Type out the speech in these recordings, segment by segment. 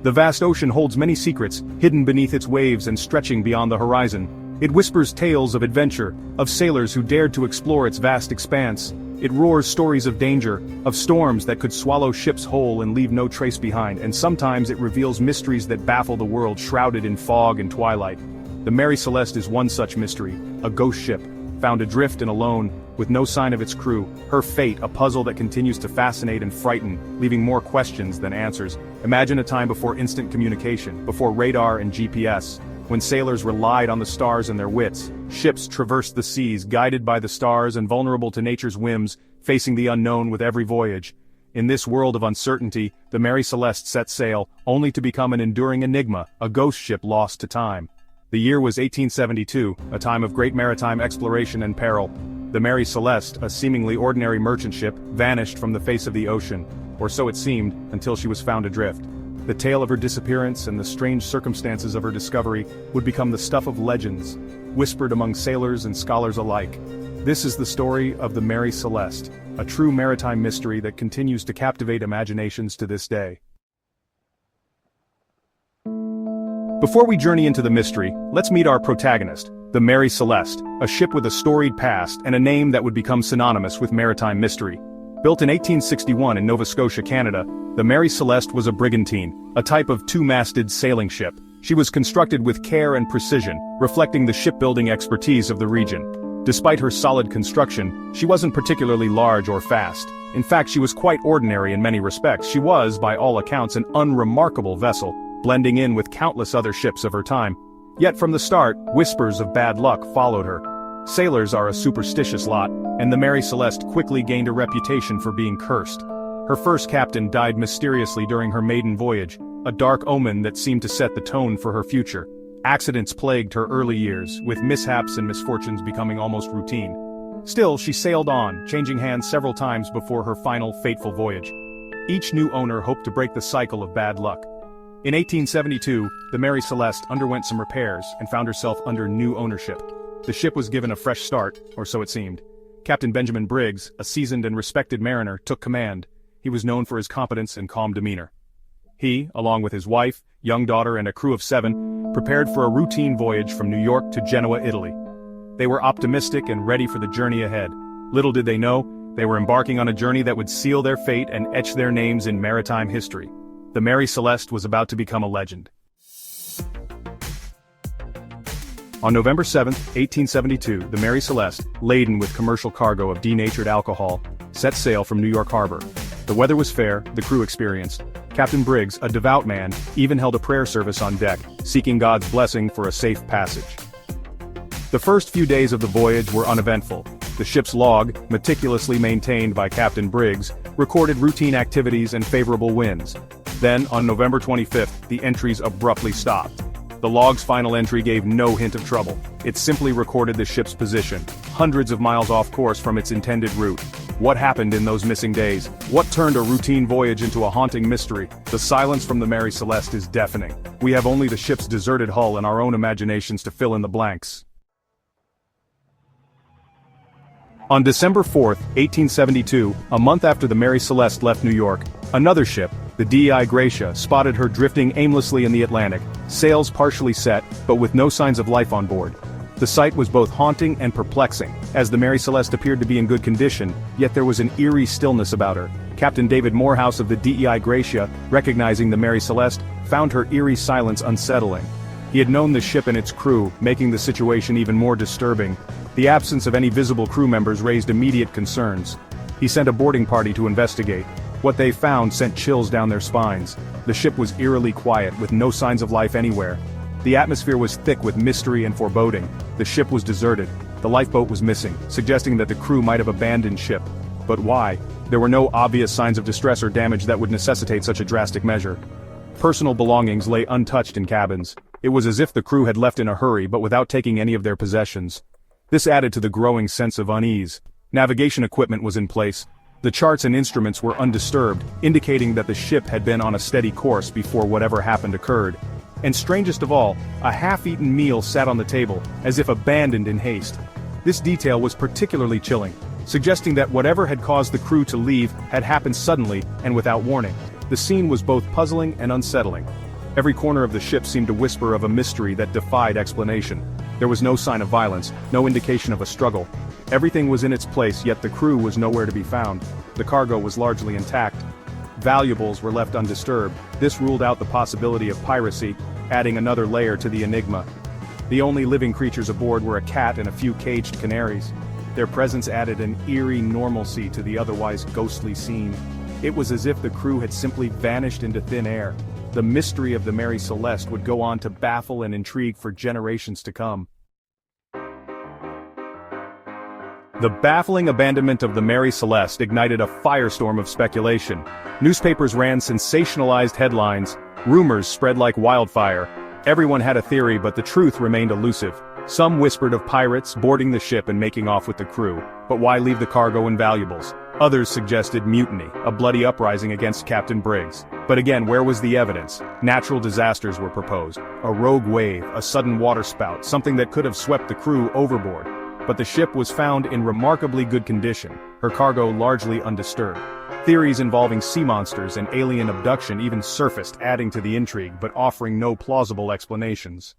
The vast ocean holds many secrets, hidden beneath its waves and stretching beyond the horizon. It whispers tales of adventure, of sailors who dared to explore its vast expanse. It roars stories of danger, of storms that could swallow ships whole and leave no trace behind, and sometimes it reveals mysteries that baffle the world shrouded in fog and twilight. The Mary Celeste is one such mystery, a ghost ship, found adrift and alone, with no sign of its crew. Her fate, a puzzle that continues to fascinate and frighten, leaving more questions than answers. Imagine a time before instant communication, before radar and GPS. When sailors relied on the stars and their wits, ships traversed the seas guided by the stars and vulnerable to nature's whims, facing the unknown with every voyage. In this world of uncertainty, the Mary Celeste set sail, only to become an enduring enigma, a ghost ship lost to time. The year was 1872, a time of great maritime exploration and peril. The Mary Celeste, a seemingly ordinary merchant ship, vanished from the face of the ocean, or so it seemed, until she was found adrift. The tale of her disappearance and the strange circumstances of her discovery would become the stuff of legends, whispered among sailors and scholars alike. This is the story of the Mary Celeste, a true maritime mystery that continues to captivate imaginations to this day. Before we journey into the mystery, let's meet our protagonist, the Mary Celeste, a ship with a storied past and a name that would become synonymous with maritime mystery. Built in 1861 in Nova Scotia, Canada, the Mary Celeste was a brigantine, a type of two-masted sailing ship. She was constructed with care and precision, reflecting the shipbuilding expertise of the region. Despite her solid construction, she wasn't particularly large or fast. In fact, she was quite ordinary in many respects. She was, by all accounts, an unremarkable vessel, blending in with countless other ships of her time. Yet from the start, whispers of bad luck followed her. Sailors are a superstitious lot, and the Mary Celeste quickly gained a reputation for being cursed. Her first captain died mysteriously during her maiden voyage, a dark omen that seemed to set the tone for her future. Accidents plagued her early years, with mishaps and misfortunes becoming almost routine. Still, she sailed on, changing hands several times before her final fateful voyage. Each new owner hoped to break the cycle of bad luck. In 1872, the Mary Celeste underwent some repairs and found herself under new ownership. The ship was given a fresh start, or so it seemed. Captain Benjamin Briggs, a seasoned and respected mariner, took command. He was known for his competence and calm demeanor. He, along with his wife, young daughter and a crew of 7, prepared for a routine voyage from New York to Genoa, Italy. They were optimistic and ready for the journey ahead. Little did they know, they were embarking on a journey that would seal their fate and etch their names in maritime history. The Mary Celeste was about to become a legend. On November 7, 1872, the Mary Celeste, laden with commercial cargo of denatured alcohol, set sail from New York Harbor. The weather was fair, the crew experienced. Captain Briggs, a devout man, even held a prayer service on deck, seeking God's blessing for a safe passage. The first few days of the voyage were uneventful. The ship's log, meticulously maintained by Captain Briggs, recorded routine activities and favorable winds. Then, on November 25th, the entries abruptly stopped. The log's final entry gave no hint of trouble. It simply recorded the ship's position, hundreds of miles off course from its intended route. What happened in those missing days? What turned a routine voyage into a haunting mystery? The silence from the Mary Celeste is deafening. We have only the ship's deserted hull and our own imaginations to fill in the blanks. On December 4, 1872, a month after the Mary Celeste left New York, another ship, the Dei Gratia, spotted her drifting aimlessly in the Atlantic, sails partially set, but with no signs of life on board. The sight was both haunting and perplexing, as the Mary Celeste appeared to be in good condition, yet there was an eerie stillness about her. Captain David Morehouse of the Dei Gratia, recognizing the Mary Celeste, found her eerie silence unsettling. He had known the ship and its crew, making the situation even more disturbing. The absence of any visible crew members raised immediate concerns. He sent a boarding party to investigate. What they found sent chills down their spines. The ship was eerily quiet, with no signs of life anywhere. The atmosphere was thick with mystery and foreboding. The ship was deserted. The lifeboat was missing, suggesting that the crew might have abandoned ship. But why? There were no obvious signs of distress or damage that would necessitate such a drastic measure. Personal belongings lay untouched in cabins. It was as if the crew had left in a hurry but without taking any of their possessions. This added to the growing sense of unease. Navigation equipment was in place. The charts and instruments were undisturbed, indicating that the ship had been on a steady course before whatever happened occurred. And strangest of all, a half-eaten meal sat on the table, as if abandoned in haste. This detail was particularly chilling, suggesting that whatever had caused the crew to leave had happened suddenly and without warning. The scene was both puzzling and unsettling. Every corner of the ship seemed to whisper of a mystery that defied explanation. There was no sign of violence, no indication of a struggle. Everything was in its place, yet the crew was nowhere to be found. The cargo was largely intact. Valuables were left undisturbed. This ruled out the possibility of piracy, adding another layer to the enigma. The only living creatures aboard were a cat and a few caged canaries. Their presence added an eerie normalcy to the otherwise ghostly scene. It was as if the crew had simply vanished into thin air. The mystery of the Mary Celeste would go on to baffle and intrigue for generations to come. The baffling abandonment of the Mary Celeste ignited a firestorm of speculation. Newspapers ran sensationalized headlines, rumors spread like wildfire. Everyone had a theory, but the truth remained elusive. Some whispered of pirates boarding the ship and making off with the crew, but why leave the cargo and valuables? Others suggested mutiny, a bloody uprising against Captain Briggs. But again, where was the evidence? Natural disasters were proposed. A rogue wave, a sudden waterspout, something that could have swept the crew overboard. But the ship was found in remarkably good condition, her cargo largely undisturbed. Theories involving sea monsters and alien abduction even surfaced, adding to the intrigue but offering no plausible explanations.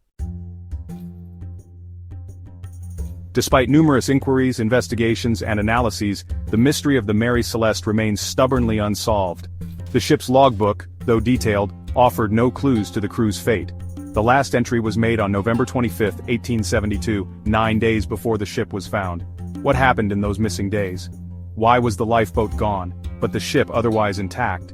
Despite numerous inquiries, investigations, and analyses, the mystery of the Mary Celeste remains stubbornly unsolved. The ship's logbook, though detailed, offered no clues to the crew's fate. The last entry was made on November 25, 1872, 9 days before the ship was found. What happened in those missing days? Why was the lifeboat gone, but the ship otherwise intact?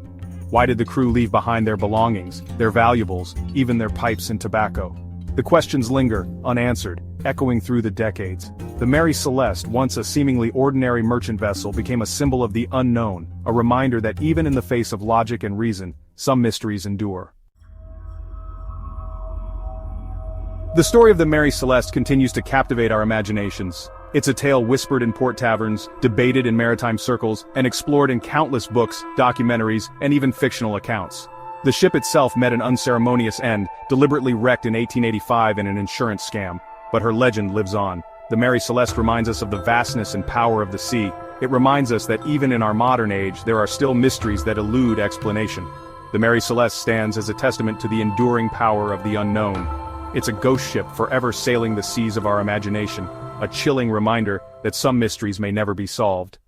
Why did the crew leave behind their belongings, their valuables, even their pipes and tobacco? The questions linger, unanswered, echoing through the decades. The Mary Celeste, once a seemingly ordinary merchant vessel, became a symbol of the unknown, a reminder that even in the face of logic and reason, some mysteries endure. The story of the Mary Celeste continues to captivate our imaginations. It's a tale whispered in port taverns, debated in maritime circles, and explored in countless books, documentaries, and even fictional accounts. The ship itself met an unceremonious end, deliberately wrecked in 1885 in an insurance scam. But her legend lives on. The Mary Celeste reminds us of the vastness and power of the sea. It reminds us that even in our modern age, there are still mysteries that elude explanation. The Mary Celeste stands as a testament to the enduring power of the unknown. It's a ghost ship forever sailing the seas of our imagination, a chilling reminder that some mysteries may never be solved.